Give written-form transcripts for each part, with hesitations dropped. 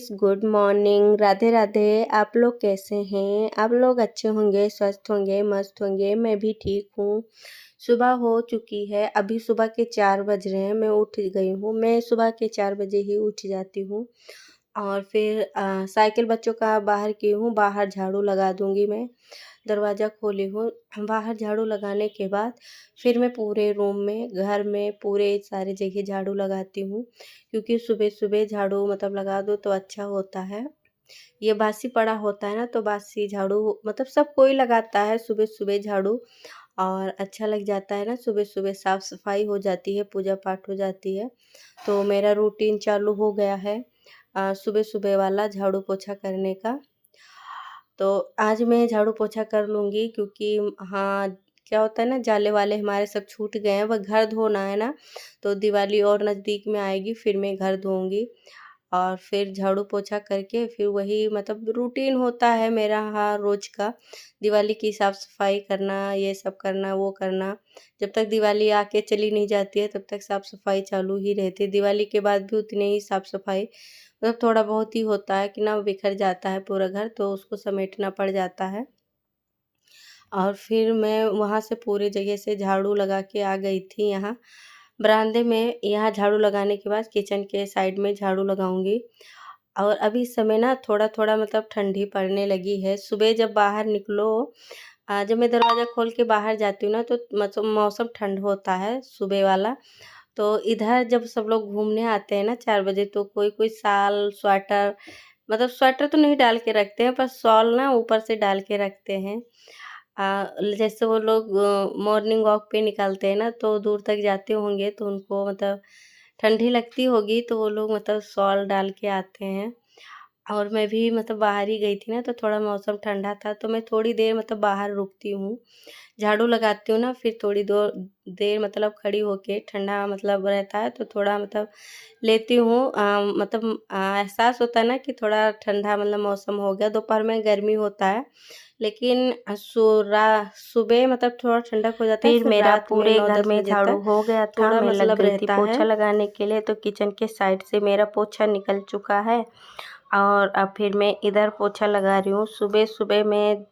Guys, good morning. Radhe Radhe. आप लोग कैसे हैं? आप लोग अच्छे होंगे, स्वस्थ होंगे, मस्त होंगे। मैं भी ठीक हूँ। सुबह हो चुकी है, अभी सुबह के 4 बज रहे हैं। मैं उठ गई हूँ। मैं सुबह के 4 बजे ही उठ जाती हूँ और फिर साइकिल बच्चों का बाहर की हूँ, बाहर झाड़ू लगा दूँगी। मैं दरवाज़ा खोली हूँ, बाहर झाड़ू लगाने के बाद फिर मैं पूरे रूम में, घर में पूरे सारे जगह झाड़ू लगाती हूँ, क्योंकि सुबह-सुबह झाड़ू मतलब लगा दो तो अच्छा होता है। ये बासी पड़ा होता है ना, तो बासी झाड़ू मतलब सब कोई लगाता है सुबह-सुबह झाड़ू, और अच्छा लग जाता है ना। सुबह-सुबह साफ-सफाई हो जाती है, पूजा-पाठ हो जाती है। तो मेरा रूटीन चालू हो गया है सुबह-सुबह वाला झाड़ू पोछा करने का। तो आज मैं झाड़ू पोछा कर लूँगी, क्योंकि हाँ, क्या होता है ना, जाले वाले हमारे सब छूट गए हैं। वह घर धोना है ना, तो दिवाली और नज़दीक में आएगी, फिर मैं घर धोऊँगी और फिर झाड़ू पोछा करके फिर वही मतलब रूटीन होता है मेरा, हाँ, रोज़ का। दिवाली की साफ़-सफ़ाई करना, ये सब करना, वो करना। जब तक दिवाली आके चली नहीं जाती है, तब तक साफ़-सफ़ाई चालू ही रहती है। दिवाली के बाद भी उतनी ही साफ़-सफ़ाई मतलब थोड़ा बहुत ही होता है कि ना, बिखर जाता है पूरा घर, तो उसको समेटना पड़ जाता है। और फिर मैं वहाँ से पूरी जगह से झाड़ू लगा के आ गई थी यहाँ बरामदे में। यहाँ झाड़ू लगाने के बाद किचन के साइड में झाड़ू लगाऊंगी। और अभी इस समय ना थोड़ा-थोड़ा मतलब ठंडी पड़ने लगी है। सुबह जब बाहर निकलो, जब मैं दरवाज़ा खोल के बाहर जाती हूँ ना, तो मतलब मौसम ठंड होता है सुबह वाला। तो इधर जब सब लोग घूमने आते हैं ना 4 बजे, तो कोई-कोई शाल, स्वेटर, मतलब स्वेटर तो नहीं डाल के रखते हैं, पर शॉल ना ऊपर से डाल के रखते हैं। जैसे वो लोग मॉर्निंग वॉक पे निकलते हैं ना, तो दूर तक जाते होंगे, तो उनको मतलब ठंडी लगती होगी, तो वो लोग मतलब शॉल डाल के आते हैं। और मैं भी मतलब बाहर ही गई थी ना, तो थोड़ा मौसम ठंडा था, तो मैं थोड़ी देर मतलब बाहर रुकती हूँ। झाड़ू लगाती हूँ ना, फिर थोड़ी देर मतलब खड़ी होके, ठंडा मतलब रहता है तो थोड़ा मतलब लेती हूँ। मतलब एहसास होता है ना कि थोड़ा ठंडा मतलब मौसम हो गया। दोपहर में गर्मी होता है, लेकिन सुबह मतलब थोड़ा ठंडक हो जाता है, फिर फिर मेरा रात में पूरे घर 9-10 में बजे झाड़ू तक हो गया था। थोड़ा मैं लग मतलब गई थी रहता पोछा है। लगाने के लिए, तो किचन के साइड से मेरा पोछा निकल चुका है और अब फिर मैं इधर पोछा लगा रही हूँ। सुबह-सुबह मैं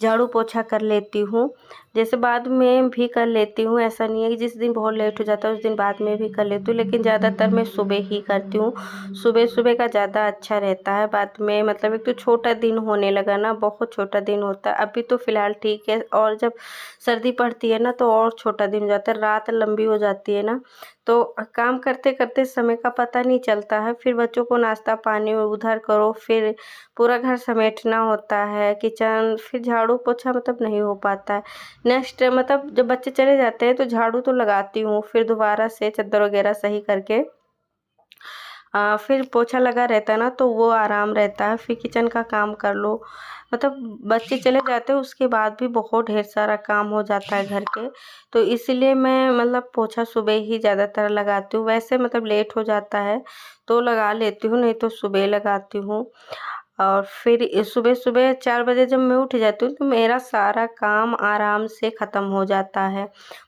झाड़ू पोछा कर लेती हूँ, जैसे बाद में भी कर लेती हूँ। ऐसा नहीं है कि जिस दिन बहुत लेट हो जाता है उस दिन बाद में भी कर लेती हूँ, लेकिन ज़्यादातर मैं सुबह ही करती हूँ। सुबह-सुबह का ज़्यादा अच्छा रहता है। बाद में मतलब एक तो छोटा दिन होने लगा ना, बहुत छोटा दिन होता है। अभी तो फ़िलहाल ठीक है, और जब सर्दी पड़ती है ना, तो और छोटा दिन हो जाता है, रात लंबी हो जाती है ना, तो काम करते-करते समय का पता नहीं चलता है। फिर बच्चों को नाश्ता पानी उधर करो, फिर पूरा घर समेटना होता है, किचन, फिर झाड़ू पोछा मतलब नहीं हो पाता है। नेक्स्ट मतलब जब बच्चे चले जाते हैं तो झाड़ू तो लगाती हूँ, फिर दोबारा से चद्दर वगैरह सही करके फिर पोछा लगा रहता है ना, तो वो आराम रहता है। फिर किचन का काम कर लो, मतलब बच्चे चले जाते हैं उसके बाद भी बहुत ढेर सारा काम हो जाता है घर के, तो इसलिए मैं मतलब पोछा सुबह ही ज़्यादातर लगाती हूँ। वैसे मतलब लेट हो जाता है तो लगा लेती हूँ, नहीं तो सुबह लगाती हूँ। और फिर सुबह-सुबह 4 बजे जब मैं उठ जाती हूँ, तो मेरा सारा काम आराम से ख़त्म हो जाता है।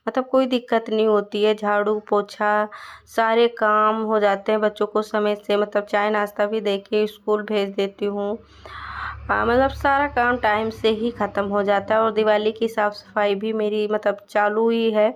मतलब कोई दिक्कत नहीं होती है, झाड़ू पोछा सारे काम हो जाते हैं। बच्चों को समय से मतलब चाय नाश्ता भी दे के स्कूल भेज देती हूँ। मतलब सारा काम टाइम से ही ख़त्म हो जाता है, और दिवाली की साफ़-सफ़ाई भी मेरी मतलब चालू ही है।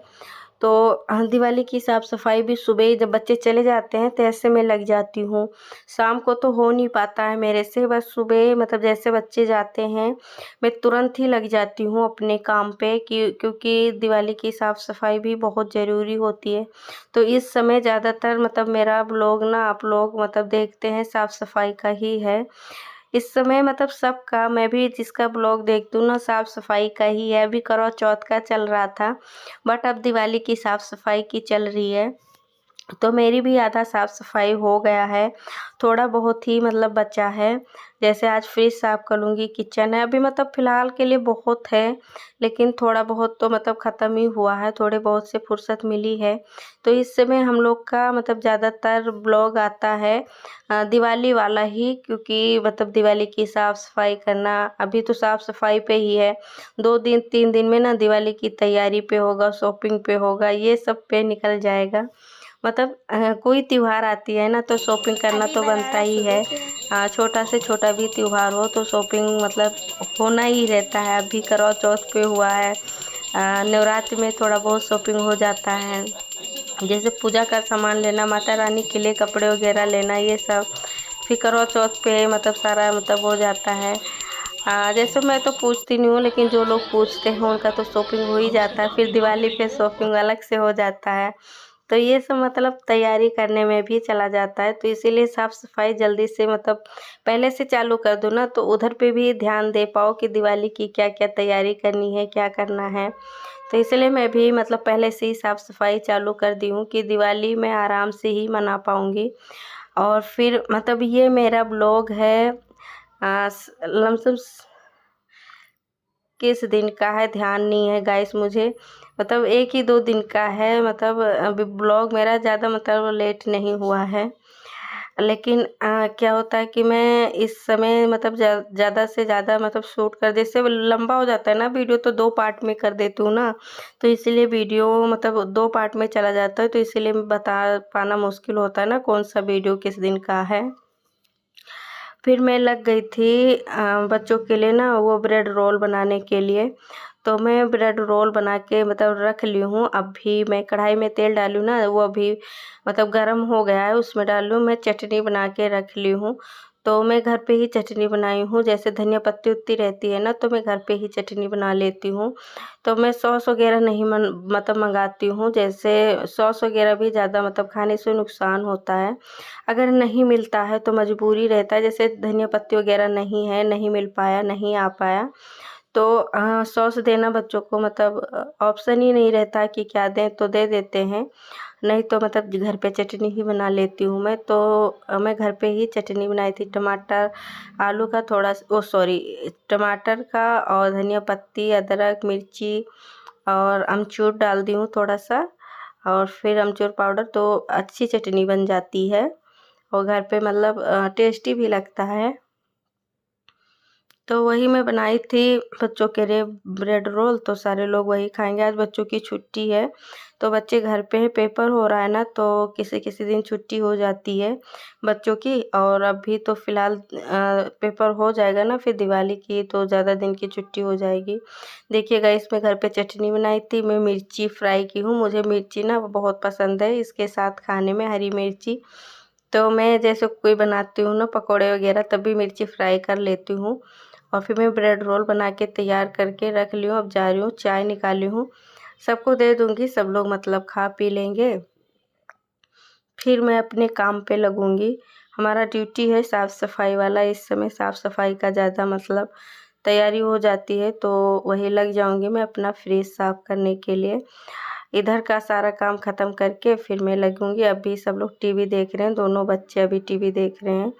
तो दिवाली की साफ़-सफ़ाई भी सुबह जब बच्चे चले जाते हैं तो ऐसे मैं लग जाती हूँ। शाम को तो हो नहीं पाता है मेरे से, बस सुबह मतलब जैसे बच्चे जाते हैं मैं तुरंत ही लग जाती हूँ अपने काम पे, क्योंकि दिवाली की साफ़-सफ़ाई भी बहुत ज़रूरी होती है। तो इस समय ज़्यादातर मतलब मेरा ब्लॉग ना आप लोग मतलब देखते हैं साफ़-सफ़ाई का ही है। इस समय मतलब सबका, मैं भी जिसका ब्लॉग देखती हूँ ना, साफ़ सफाई का ही है। अभी करवा चौथ का चल रहा था, बट अब दिवाली की साफ़ सफाई की चल रही है, तो मेरी भी आधा साफ़ सफाई हो गया है, थोड़ा बहुत ही मतलब बचा है। जैसे आज फ्रिज साफ़ कर लूँगी, किचन है, अभी मतलब फ़िलहाल के लिए बहुत है, लेकिन थोड़ा बहुत तो मतलब ख़त्म ही हुआ है, थोड़े बहुत से फुर्सत मिली है। तो इस समय हम लोग का मतलब ज़्यादातर ब्लॉग आता है दिवाली वाला ही, क्योंकि मतलब दिवाली की साफ़ सफाई करना, अभी तो साफ़ सफाई पे ही है। 2 दिन 3 दिन में ना दिवाली की तैयारी पे होगा, शॉपिंग पे होगा, ये सब पे निकल जाएगा। मतलब कोई त्योहार आती है ना, तो शॉपिंग करना तो बनता ही है। छोटा से छोटा भी त्यौहार हो तो शॉपिंग मतलब होना ही रहता है। अभी करवा चौथ पे हुआ है, नवरात्रि में थोड़ा बहुत शॉपिंग हो जाता है, जैसे पूजा का सामान लेना, माता रानी के लिए कपड़े वगैरह लेना, ये सब फिर करवा चौथ पे मतलब सारा मतलब हो जाता है। जैसे मैं तो पूछती नहीं हूँ, लेकिन जो लोग पूछते हैं उनका तो शॉपिंग हो ही जाता है। फिर दिवाली पे शॉपिंग अलग से हो जाता है, तो ये सब मतलब तैयारी करने में भी चला जाता है। तो इसीलिए साफ़ सफाई जल्दी से मतलब पहले से चालू कर दो ना, तो उधर पे भी ध्यान दे पाओ कि दिवाली की क्या क्या तैयारी करनी है, क्या करना है। तो इसलिए मैं भी मतलब पहले से ही साफ़ सफाई चालू कर दी हूँ कि दिवाली मैं आराम से ही मना पाऊँगी। और फिर मतलब ये मेरा ब्लॉग है लमसम किस दिन का है ध्यान नहीं है गाइस मुझे, मतलब 1 ही 2 दिन का है। मतलब अभी ब्लॉग मेरा ज़्यादा मतलब लेट नहीं हुआ है, लेकिन क्या होता है कि मैं इस समय मतलब ज़्यादा से ज़्यादा मतलब शूट कर, जैसे लंबा हो जाता है ना वीडियो तो 2 पार्ट में कर देती हूँ ना, तो इसीलिए वीडियो मतलब 2 पार्ट में चला जाता है, तो इसीलिए बता पाना मुश्किल होता है ना कौन सा वीडियो किस दिन का है। फिर मैं लग गई थी बच्चों के लिए ना वो ब्रेड रोल बनाने के लिए, तो मैं ब्रेड रोल बना के मतलब रख ली हूँ। अभी मैं कढ़ाई में तेल डाली हूँ ना, वो अभी मतलब गर्म हो गया है, उसमें डाल लूँ। मैं चटनी बना के रख ली हूँ, तो मैं घर पे ही चटनी बनाई हूँ। जैसे धनिया पत्ती उत्ती रहती है ना, तो मैं घर पे ही चटनी बना लेती हूँ। तो मैं सॉस वगैरह नहीं मतलब मंगाती हूँ, जैसे सॉस वगैरह भी ज़्यादा मतलब खाने से नुकसान होता है। अगर नहीं मिलता है तो मजबूरी रहता है, जैसे धनिया पत्ती वगैरह नहीं है, नहीं मिल पाया, नहीं आ पाया, तो सॉस देना बच्चों को मतलब ऑप्शन ही नहीं रहता कि क्या दें, तो दे देते हैं। नहीं तो मतलब घर पे चटनी ही बना लेती हूँ मैं। तो मैं घर पे ही चटनी बनाई थी, टमाटर आलू का थोड़ा सॉरी टमाटर का और धनिया पत्ती, अदरक, मिर्ची और अमचूर डाल दी हूँ थोड़ा सा, और फिर अमचूर पाउडर, तो अच्छी चटनी बन जाती है और घर पे मतलब टेस्टी भी लगता है। तो वही मैं बनाई थी बच्चों के लिए ब्रेड रोल, तो सारे लोग वही खाएंगे। आज बच्चों की छुट्टी है, तो बच्चे घर पे हैं, पेपर हो रहा है ना, तो किसी किसी दिन छुट्टी हो जाती है बच्चों की। और अभी तो फ़िलहाल पेपर हो जाएगा ना फिर दिवाली की, तो ज़्यादा दिन की छुट्टी हो जाएगी। देखिएगा इसमें घर पे चटनी बनाई थी, मैं मिर्ची फ्राई की हूँ, मुझे मिर्ची ना बहुत पसंद है इसके साथ खाने में, हरी मिर्ची। तो मैं जैसे कोई बनाती हूँ ना पकौड़े वगैरह, तब भी मिर्ची फ्राई कर लेती हूँ। और फिर मैं ब्रेड रोल बना के तैयार करके रख ली हूँ। अब जा रही हूँ चाय निकाली हूँ, सबको दे दूँगी, सब लोग मतलब खा पी लेंगे, फिर मैं अपने काम पे लगूँगी। हमारा ड्यूटी है साफ़ सफाई वाला, इस समय साफ़ सफाई का ज़्यादा मतलब तैयारी हो जाती है, तो वही लग जाऊँगी मैं अपना फ्रिज साफ़ करने के लिए। इधर का सारा काम ख़त्म करके फिर मैं लगूँगी। अभी सब लोग टीवी देख रहे हैं, दोनों बच्चे अभी टीवी देख रहे हैं,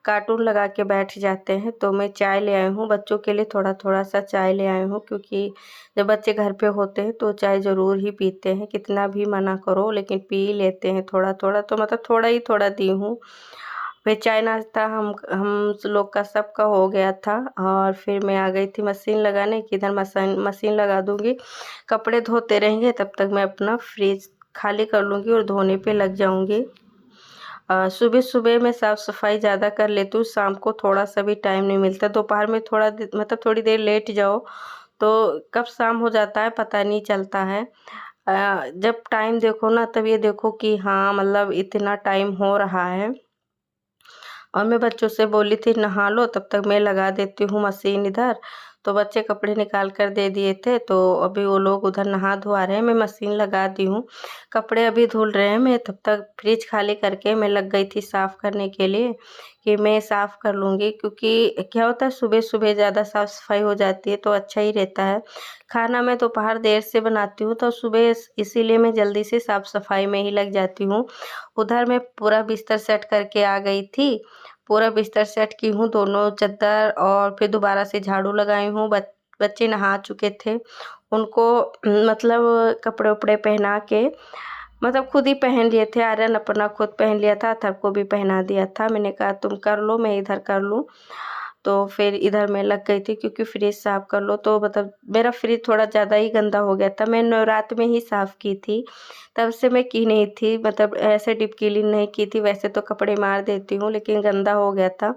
कार्टून लगा के बैठ जाते हैं। तो मैं चाय ले आई हूँ बच्चों के लिए, थोड़ा-थोड़ा सा चाय ले आई हूँ, क्योंकि जब बच्चे घर पे होते हैं तो चाय ज़रूर ही पीते हैं, कितना भी मना करो लेकिन पी ही लेते हैं थोड़ा-थोड़ा, तो मतलब थोड़ा ही थोड़ा दी हूँ। फिर चाय नाश्ता हम लोग का सबका हो गया था, और फिर मैं आ गई थी मशीन लगाने कि इधर मशीन लगा दूँगी, कपड़े धोते रहेंगे, तब तक मैं अपना फ्रिज खाली कर लूँगी और धोने पे लग जाऊँगी। सुबह-सुबह मैं साफ़-सफ़ाई ज़्यादा कर लेती हूँ, शाम को थोड़ा-सा भी टाइम नहीं मिलता। दोपहर में मतलब थोड़ी देर लेट जाओ, तो कब शाम हो जाता है पता नहीं चलता है। जब टाइम देखो ना तब ये देखो कि हाँ, मतलब इतना टाइम हो रहा है। और मैं बच्चों से बोली थी नहा लो, तब तक मैं लगा देती हूँ मशीन इधर। तो बच्चे कपड़े निकाल कर दे दिए थे, तो अभी वो लोग उधर नहा धुआ रहे हैं, मैं मशीन लगा दी हूँ। कपड़े अभी धुल रहे हैं, मैं तब तक फ्रिज खाली करके मैं लग गई थी साफ़ करने के लिए कि मैं साफ़ कर लूँगी, क्योंकि क्या होता है सुबह-सुबह ज़्यादा साफ़-सफ़ाई हो जाती है तो अच्छा ही रहता है। खाना मैं दोपहर देर से बनाती हूँ, तो सुबह इसीलिए मैं जल्दी से साफ़-सफ़ाई में ही लग जाती हूँ। उधर मैं पूरा बिस्तर सेट करके आ गई थी, पूरा बिस्तर सेट की हूँ, दोनों चद्दर, और फिर दोबारा से झाड़ू लगाई हूँ। बच्चे नहा चुके थे, उनको मतलब कपड़े-वपड़े पहना के मतलब खुद ही पहन लिए थे, आर्यन अपना खुद पहन लिया था, अथर्व को भी पहना दिया था। मैंने कहा तुम कर लो, मैं इधर कर लूँ। तो फिर इधर मैं लग गई थी, क्योंकि फ्रिज साफ़ कर लो तो मतलब मेरा फ्रिज थोड़ा ज़्यादा ही गंदा हो गया था। मैं नवरात्र में ही साफ़ की थी, तब से मैं की नहीं थी, मतलब ऐसे डीप क्लीन नहीं की थी। वैसे तो कपड़े मार देती हूँ, लेकिन गंदा हो गया था।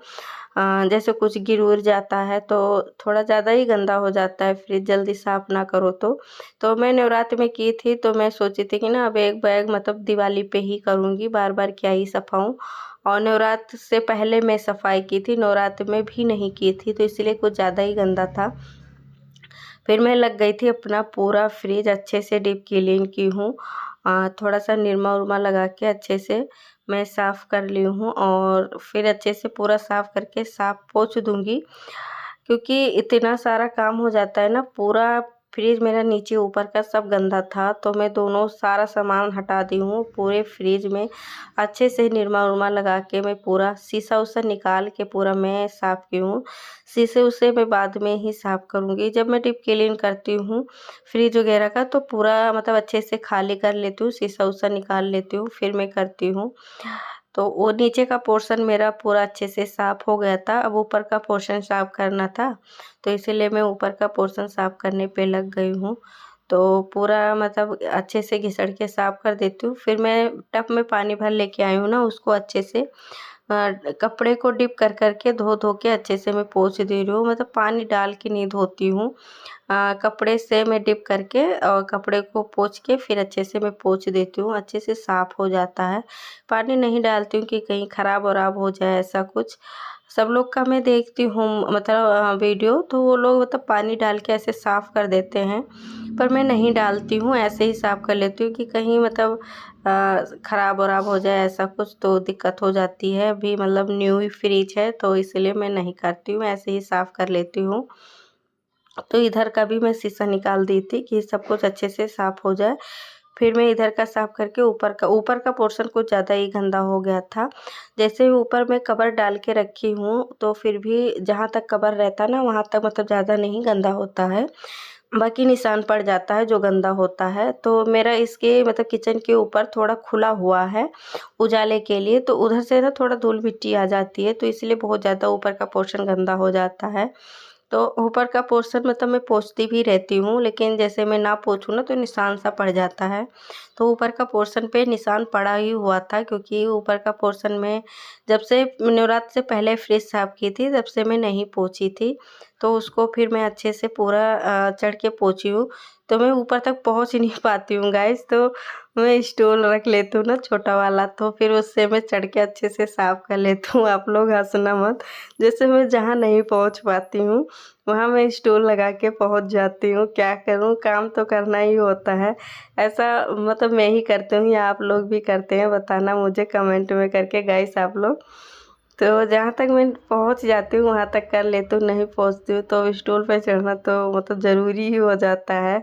जैसे कुछ गिर जाता है तो थोड़ा ज़्यादा ही गंदा हो जाता है फ्रिज, जल्दी साफ़ ना करो तो मैं नवरात्र में की थी, तो मैं सोची थी कि ना अब एक बैग मतलब दिवाली पे ही करूँगी, बार बार क्या ही सफाऊँ। और नवरात्र से पहले मैं सफाई की थी, नवरात्र में भी नहीं की थी, तो इसलिए कुछ ज़्यादा ही गंदा था। फिर मैं लग गई थी अपना पूरा फ्रिज अच्छे से डीप क्लीन की हूँ। थोड़ा सा निरमा उरमा लगा के अच्छे से मैं साफ़ कर ली हूँ, और फिर अच्छे से पूरा साफ़ करके साफ़ पोंछ दूँगी, क्योंकि इतना सारा काम हो जाता है ना। पूरा फ्रिज मेरा नीचे ऊपर का सब गंदा था, तो मैं दोनों सारा सामान हटा दी हूँ। पूरे फ्रिज में अच्छे से निरमा उरमा लगा के मैं पूरा शीशा उसा निकाल के पूरा मैं साफ़ की हूँ। शीशे उसे मैं बाद में ही साफ़ करूँगी। जब मैं डीप क्लीन करती हूँ फ्रिज वगैरह का, तो पूरा मतलब अच्छे से खाली कर लेती हूँ, शीशा उसा निकाल लेती हूँ, फिर मैं करती हूँ। तो वो नीचे का पोर्शन मेरा पूरा अच्छे से साफ़ हो गया था, अब ऊपर का पोर्शन साफ़ करना था, तो इसीलिए मैं ऊपर का पोर्शन साफ़ करने पे लग गई हूँ। तो पूरा मतलब अच्छे से घिसड़ के साफ़ कर देती हूँ। फिर मैं टब में पानी भर लेके आई हूँ ना, उसको अच्छे से कपड़े को डिप कर के धो के अच्छे से मैं पोंछ दे रही हूँ, मतलब पानी डाल के नहीं धोती हूँ। कपड़े से मैं डिप करके और कपड़े को पोंछ के फिर अच्छे से मैं पोंछ देती हूँ, अच्छे से साफ़ हो जाता है। पानी नहीं डालती हूँ कि कहीं ख़राब वराब हो जाए, ऐसा कुछ। सब लोग का मैं देखती हूँ मतलब वीडियो, तो वो लोग मतलब पानी डाल के ऐसे साफ़ कर देते हैं, पर मैं नहीं डालती हूँ, ऐसे ही साफ़ कर लेती हूँ कि कहीं मतलब ख़राब वराब हो जाए, ऐसा कुछ तो दिक्कत हो जाती है। अभी मतलब न्यू ही फ्रिज है, तो इसलिए मैं नहीं करती हूँ, ऐसे ही साफ़ कर लेती हूँ। तो इधर का भी मैं शीशा निकाल दी थी कि सब कुछ अच्छे से साफ़ हो जाए। फिर मैं इधर का साफ़ करके ऊपर का पोर्शन कुछ ज़्यादा ही गंदा हो गया था। जैसे ही ऊपर मैं कवर डाल के रखी हूँ, तो फिर भी जहाँ तक कवर रहता है ना, वहाँ तक मतलब ज़्यादा नहीं गंदा होता है। बाकी निशान पड़ जाता है जो गंदा होता है। तो मेरा इसके मतलब किचन के ऊपर थोड़ा खुला हुआ है उजाले के लिए, तो उधर से ना थोड़ा धूल मिट्टी आ जाती है, तो इसलिए बहुत ज़्यादा ऊपर का पोर्शन गंदा हो जाता है। तो ऊपर का पोर्शन मतलब मैं पोंछती भी रहती हूँ, लेकिन जैसे मैं ना पोंछूँ ना तो निशान सा पड़ जाता है। तो ऊपर का पोर्शन पे निशान पड़ा ही हुआ था, क्योंकि ऊपर का पोर्शन में जब से नवरात्र से पहले फ्रिज साफ़ की थी, तब से मैं नहीं पोंछी थी। तो उसको फिर मैं अच्छे से पूरा चढ़ के पोंछी हूँ। तो मैं ऊपर तक पहुँच नहीं पाती हूँ गाइस, तो मैं स्टूल रख लेती हूँ ना छोटा वाला, तो फिर उससे मैं चढ़ के अच्छे से साफ़ कर लेती हूँ। आप लोग हँसना मत। जैसे मैं जहाँ नहीं पहुँच पाती हूँ, वहाँ मैं स्टूल लगा के पहुँच जाती हूँ। क्या करूँ, काम तो करना ही होता है। ऐसा मतलब मैं ही करती हूँ या आप लोग भी करते हैं, बताना मुझे कमेंट में करके गाइस आप लोग। तो जहाँ तक मैं पहुँच जाती हूँ वहाँ तक कर लेती हूँ, नहीं पहुँचती हूँ तो स्टूल पे चढ़ना तो मतलब ज़रूरी ही हो जाता है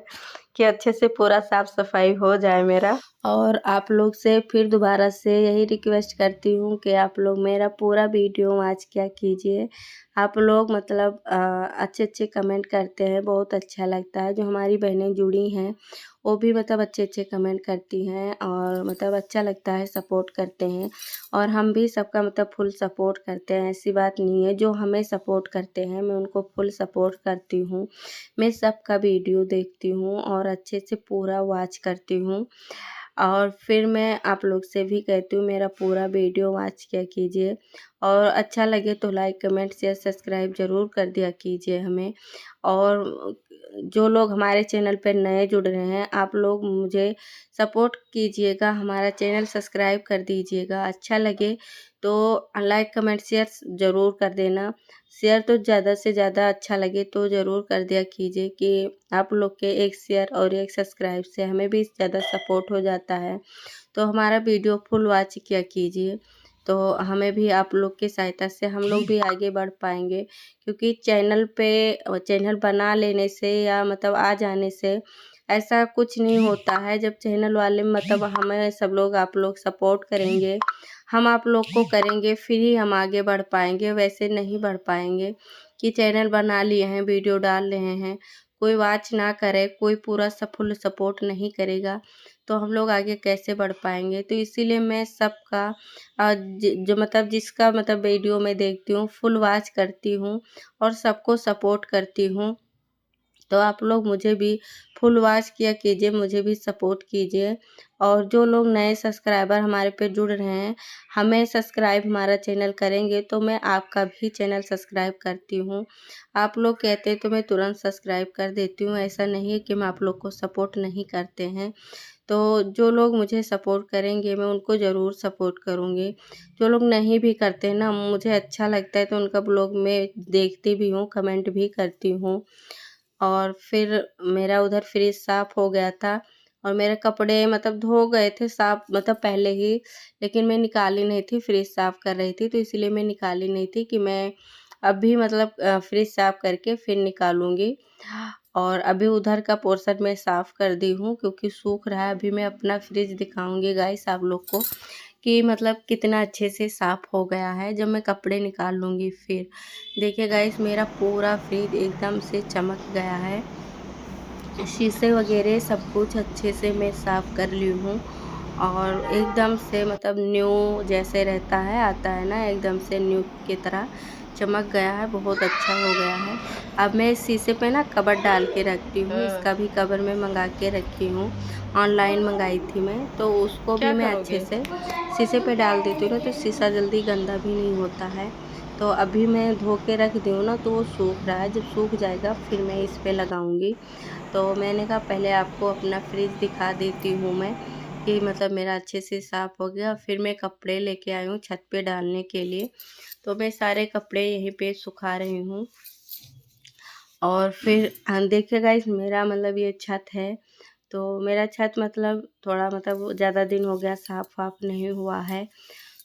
कि अच्छे से पूरा साफ़ सफाई हो जाए मेरा। और आप लोग से फिर दोबारा से यही रिक्वेस्ट करती हूँ कि आप लोग मेरा पूरा वीडियो वॉच किया कीजिए। आप लोग मतलब अच्छे कमेंट करते हैं, बहुत अच्छा लगता है। जो हमारी बहनें जुड़ी हैं वो भी मतलब अच्छे कमेंट करती हैं, और मतलब अच्छा लगता है, सपोर्ट करते हैं। और हम भी सबका मतलब फुल सपोर्ट करते हैं, ऐसी बात नहीं है। जो हमें सपोर्ट करते हैं मैं उनको फुल सपोर्ट करती हूँ। मैं सबका वीडियो देखती हूँ और अच्छे से पूरा वॉच करती हूँ। और फिर मैं आप लोग से भी कहती हूँ मेरा पूरा वीडियो वॉच किया कीजिए, और अच्छा लगे तो लाइक कमेंट शेयर सब्सक्राइब ज़रूर कर दिया कीजिए हमें। और जो लोग हमारे चैनल पर नए जुड़ रहे हैं, आप लोग मुझे सपोर्ट कीजिएगा, हमारा चैनल सब्सक्राइब कर दीजिएगा। अच्छा लगे तो लाइक कमेंट शेयर ज़रूर कर देना। शेयर तो ज़्यादा से ज़्यादा अच्छा लगे तो ज़रूर कर दिया कीजिए, कि आप लोग के एक शेयर और एक सब्सक्राइब से हमें भी ज़्यादा सपोर्ट हो जाता है। तो हमारा वीडियो फुल वॉच किया कीजिए, तो हमें भी आप लोग की सहायता से हम लोग भी आगे बढ़ पाएंगे। क्योंकि चैनल बना लेने से या मतलब आ जाने से ऐसा कुछ नहीं होता है। जब चैनल वाले मतलब हमें सब लोग आप लोग सपोर्ट करेंगे, हम आप लोग को करेंगे, फिर ही हम आगे बढ़ पाएंगे, वैसे नहीं बढ़ पाएंगे। कि चैनल बना लिए हैं, वीडियो डाल रहे हैं कोई वॉच ना करे, कोई पूरा फुल सपोर्ट नहीं करेगा तो हम लोग आगे कैसे बढ़ पाएंगे। तो इसीलिए मैं सबका जो मतलब जिसका मतलब वीडियो में देखती हूँ फुल वॉच करती हूँ और सबको सपोर्ट करती हूँ। तो आप लोग मुझे भी फुल वॉच किया कीजिए, मुझे भी सपोर्ट कीजिए। और जो लोग नए सब्सक्राइबर हमारे पे जुड़ रहे हैं, हमें सब्सक्राइब हमारा चैनल करेंगे तो मैं आपका भी चैनल सब्सक्राइब करती हूँ। आप लोग कहते हैं तो मैं तुरंत सब्सक्राइब कर देती हूँ, ऐसा नहीं है कि मैं आप लोग को सपोर्ट नहीं करते हैं। तो जो लोग मुझे सपोर्ट करेंगे मैं उनको ज़रूर सपोर्ट करूँगी। जो लोग नहीं भी करते ना, मुझे अच्छा लगता है तो उनका ब्लॉग मैं देखती भी हूँ, कमेंट भी करती हूँ। और फिर मेरा उधर फ्रिज साफ़ हो गया था और मेरे कपड़े मतलब धो गए थे साफ़ मतलब पहले ही, लेकिन मैं निकाली नहीं थी, फ्रिज साफ़ कर रही थी तो इसीलिए मैं निकाली नहीं थी कि मैं अभी मतलब फ्रिज साफ़ करके फिर निकालूँगी। और अभी उधर का पोर्शन मैं साफ़ कर दी हूँ क्योंकि सूख रहा है। अभी मैं अपना फ्रिज दिखाऊँगी गाइस आप लोग को कि मतलब कितना अच्छे से साफ़ हो गया है जब मैं कपड़े निकाल लूँगी फिर। देखिए गाइस मेरा पूरा फ्रिज एकदम से चमक गया है। शीशे वगैरह सब कुछ अच्छे से मैं साफ़ कर ली हूँ और एकदम से मतलब न्यू जैसे रहता है आता है ना, एकदम से न्यू की तरह चमक गया है, बहुत अच्छा हो गया है। अब मैं इस शीशे पे ना कवर डाल के रखती हूँ, इसका भी कवर मैं मंगा के रखी हूँ, ऑनलाइन मंगाई थी मैं, तो उसको भी मैं अच्छे से शीशे पे डाल देती हूँ ना तो शीशा जल्दी गंदा भी नहीं होता है। तो अभी मैं धो के रख दी हूँ ना तो वो सूख रहा है, जब सूख जाएगा फिर मैं इस पे लगाऊंगी। तो मैंने कहा पहले आपको अपना फ्रिज दिखा देती हूँ मैं कि मतलब मेरा अच्छे से साफ़ हो गया। फिर मैं कपड़े लेके आई हूँ छत पे डालने के लिए, तो मैं सारे कपड़े यहीं पे सुखा रही हूँ। और फिर देखिए गाइस मेरा मतलब ये छत है, तो मेरा छत मतलब थोड़ा मतलब ज़्यादा दिन हो गया साफ़ वाफ नहीं हुआ है,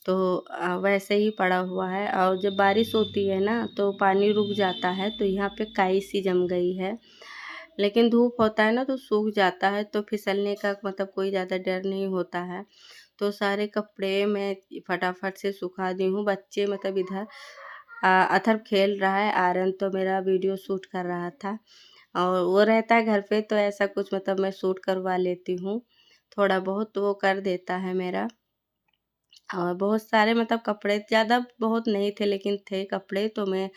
तो वैसे ही पड़ा हुआ है। और जब बारिश होती है ना तो पानी रुक जाता है तो यहाँ पे काई सी जम गई है, लेकिन धूप होता है ना तो सूख जाता है, तो फिसलने का मतलब कोई ज़्यादा डर नहीं होता है। तो सारे कपड़े मैं फटाफट से सुखा दी हूँ। बच्चे मतलब इधर अथर्व खेल रहा है, आर्यन तो मेरा वीडियो शूट कर रहा था और वो रहता है घर पे तो ऐसा कुछ मतलब मैं शूट करवा लेती हूँ, थोड़ा बहुत तो वो कर देता है मेरा। और बहुत सारे मतलब कपड़े ज़्यादा बहुत नहीं थे लेकिन थे कपड़े, तो मैं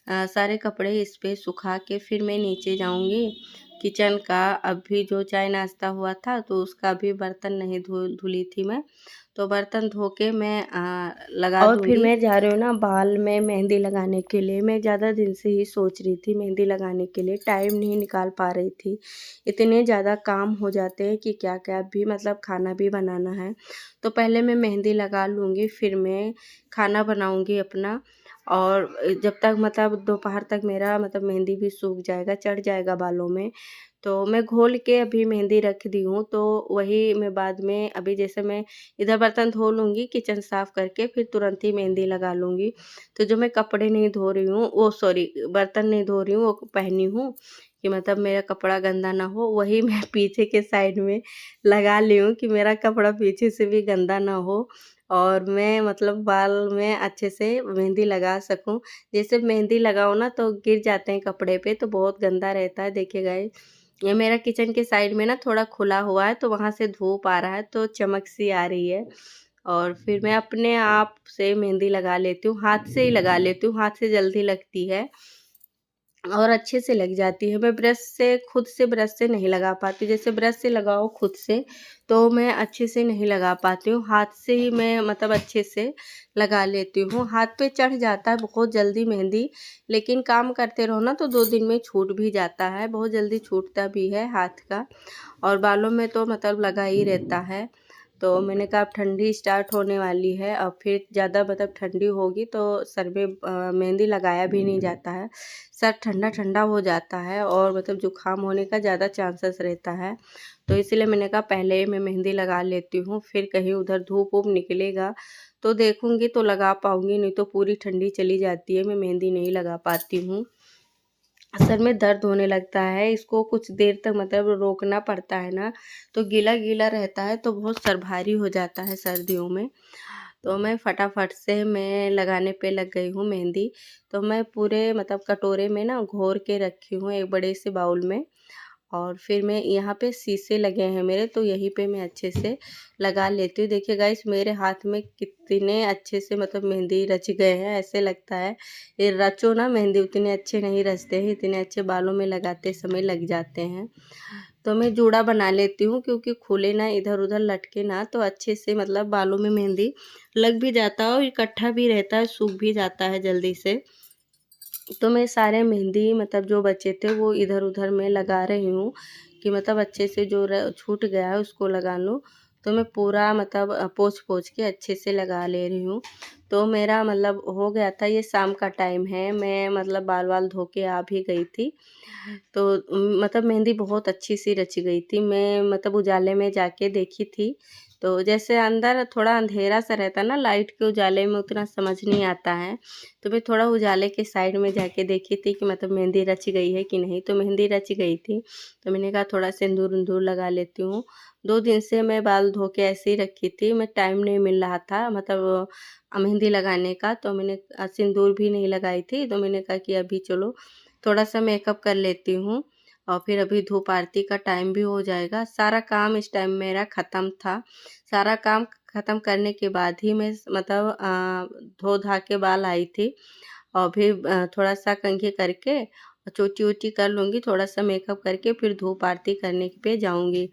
सारे कपड़े इस पे सुखा के फिर मैं नीचे जाऊंगी। किचन का अभी जो चाय नाश्ता हुआ था तो उसका भी बर्तन नहीं धुली थी मैं, तो बर्तन धो के मैं लगा दूंगी। और फिर मैं जा रही हूँ ना बाल में मेहंदी लगाने के लिए। मैं ज़्यादा दिन से ही सोच रही थी मेहंदी लगाने के लिए, टाइम नहीं निकाल पा रही थी, इतने ज़्यादा काम हो जाते हैं कि क्या क्या, भी मतलब खाना भी बनाना है। तो पहले मैं मेहंदी लगा लूँगी फिर मैं खाना बनाऊँगी अपना। और जब तक मतलब दोपहर तक मेरा मतलब मेहंदी भी सूख जाएगा, चढ़ जाएगा बालों में, तो मैं घोल के अभी मेहंदी रख दी हूँ। तो वही मैं बाद में अभी जैसे मैं इधर बर्तन धो लूँगी किचन साफ़ करके फिर तुरंत ही मेहंदी लगा लूँगी। तो जो मैं कपड़े नहीं धो रही हूँ वो सॉरी बर्तन नहीं धो रही हूँ वो पहनी हूँ कि मतलब मेरा कपड़ा गंदा ना हो, वही मैं पीछे के साइड में लगा ली हूँ कि मेरा कपड़ा पीछे से भी गंदा ना हो और मैं मतलब बाल में अच्छे से मेहंदी लगा सकूँ। जैसे मेहंदी लगाओ ना तो गिर जाते हैं कपड़े पे तो बहुत गंदा रहता है। देखिए गाइस ये मेरा किचन के साइड में ना थोड़ा खुला हुआ है तो वहाँ से धूप आ रहा है तो चमक सी आ रही है। और फिर मैं अपने आप से मेहंदी लगा लेती हूँ, हाथ से ही लगा लेती हूँ, हाथ से जल्दी लगती है और अच्छे से लग जाती है। मैं ब्रश से खुद से ब्रश से नहीं लगा पाती, जैसे ब्रश से लगाओ खुद से तो मैं अच्छे से नहीं लगा पाती हूँ, हाथ से ही मैं मतलब अच्छे से लगा लेती हूँ। हाथ पे चढ़ जाता है बहुत जल्दी मेहंदी, लेकिन काम करते रहो ना तो 2 दिन में छूट भी जाता है, बहुत जल्दी छूटता भी है हाथ का। और बालों में तो मतलब लगा ही रहता है। तो मैंने कहा अब ठंडी स्टार्ट होने वाली है और फिर ज़्यादा मतलब ठंडी होगी तो सर में मेहंदी लगाया भी नहीं जाता है, सर ठंडा ठंडा हो जाता है और मतलब जुकाम होने का ज़्यादा चांसेस रहता है। तो इसीलिए मैंने कहा पहले मैं मेहंदी लगा लेती हूँ, फिर कहीं उधर धूप वूप निकलेगा तो देखूँगी तो लगा पाऊँगी, नहीं तो पूरी ठंडी चली जाती है, मैं मेहंदी नहीं लगा पाती हूँ। सर में दर्द होने लगता है, इसको कुछ देर तक मतलब रोकना पड़ता है ना, तो गीला गीला रहता है तो बहुत सर भारी हो जाता है सर्दियों में। तो मैं फटाफट से मैं लगाने पे लग गई हूँ मेहंदी। तो मैं पूरे मतलब कटोरे में ना घोर के रखी हूँ एक बड़े से बाउल में, और फिर मैं यहाँ पे शीशे लगे हैं मेरे, तो यहीं पे मैं अच्छे से लगा लेती हूँ। देखिए गाइस मेरे हाथ में कितने अच्छे से मतलब मेहंदी रच गए हैं। ऐसे लगता है ये रचो ना मेहंदी उतने अच्छे नहीं रचते हैं, इतने अच्छे बालों में लगाते समय लग जाते हैं। तो मैं जूड़ा बना लेती हूँ क्योंकि खुले ना इधर उधर लटके ना, तो अच्छे से मतलब बालों में मेहंदी लग भी जाता है और इकट्ठा भी रहता है, सूख भी जाता है जल्दी से। तो मैं सारे मेहंदी मतलब जो बचे थे वो इधर उधर मैं लगा रही हूँ कि मतलब अच्छे से जो छूट गया है उसको लगा लूँ। तो मैं पूरा मतलब पोंछ पोंछ के अच्छे से लगा ले रही हूँ। तो मेरा मतलब हो गया था, ये शाम का टाइम है, मैं मतलब बाल वाल धो के आ भी गई थी। तो मतलब मेहंदी बहुत अच्छी सी रच गई थी। मैं मतलब उजाले में जाके देखी थी, तो जैसे अंदर थोड़ा अंधेरा सा रहता ना, लाइट के उजाले में उतना समझ नहीं आता है। तो मैं थोड़ा उजाले के साइड में जाके देखी थी कि मतलब मेहंदी रच गई है कि नहीं। तो मेहंदी रच गई थी, तो मैंने कहा थोड़ा सिंदूर उंदूर लगा लेती हूँ। 2 दिन से मैं बाल धो के ऐसे ही रखी थी, मैं टाइम नहीं मिल रहा था मतलब मेहंदी लगाने का, तो मैंने सिंदूर भी नहीं लगाई थी। तो मैंने कहा कि अभी चलो थोड़ा सा मेकअप कर लेती हूँ, और फिर अभी धूप आरती का टाइम भी हो जाएगा। सारा काम इस टाइम मेरा ख़त्म था। सारा काम ख़त्म करने के बाद ही मैं मतलब धो धा के बाल आई थी, और फिर थोड़ा सा कंघी करके चोटी वोटी कर लूँगी, थोड़ा सा मेकअप करके फिर धूप आरती करने पे जाऊँगी।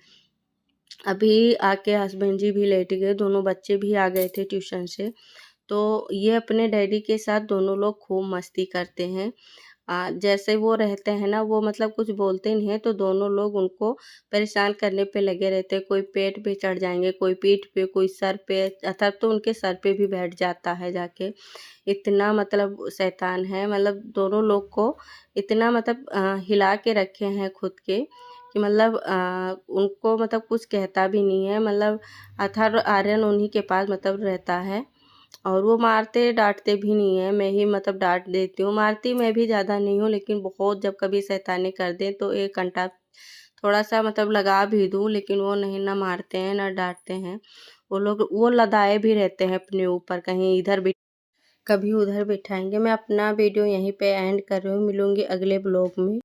अभी आके हस्बैंड जी भी लेट गए, दोनों बच्चे भी आ गए थे ट्यूशन से। तो ये अपने डैडी के साथ दोनों लोग खूब मस्ती करते हैं। जैसे वो रहते हैं ना, वो मतलब कुछ बोलते नहीं हैं, तो दोनों लोग उनको परेशान करने पे लगे रहते हैं। कोई पेट पे चढ़ जाएँगे, कोई पीठ पे, कोई सर पे, अर्थात तो उनके सर पे भी बैठ जाता है जाके। इतना मतलब शैतान है, मतलब दोनों लोग को इतना मतलब हिला के रखे हैं खुद के कि मतलब उनको मतलब कुछ कहता भी नहीं है। मतलब अथर्व आर्यन उन्हीं के पास मतलब रहता है, और वो मारते डाँटते भी नहीं है, मैं ही मतलब डाँट देती हूँ। मारती मैं भी ज़्यादा नहीं हूँ, लेकिन बहुत जब कभी शैतानी कर दें तो 1 घंटा थोड़ा-सा मतलब लगा भी दूँ, लेकिन वो नहीं, ना मारते हैं ना डाँटते हैं। वो लोग वो लदाए भी रहते हैं अपने ऊपर, कहीं इधर भी कभी उधर बिठाएँगे। मैं अपना वीडियो यहीं पे एंड कर रही हूँ, मिलूँगी अगले ब्लॉग में।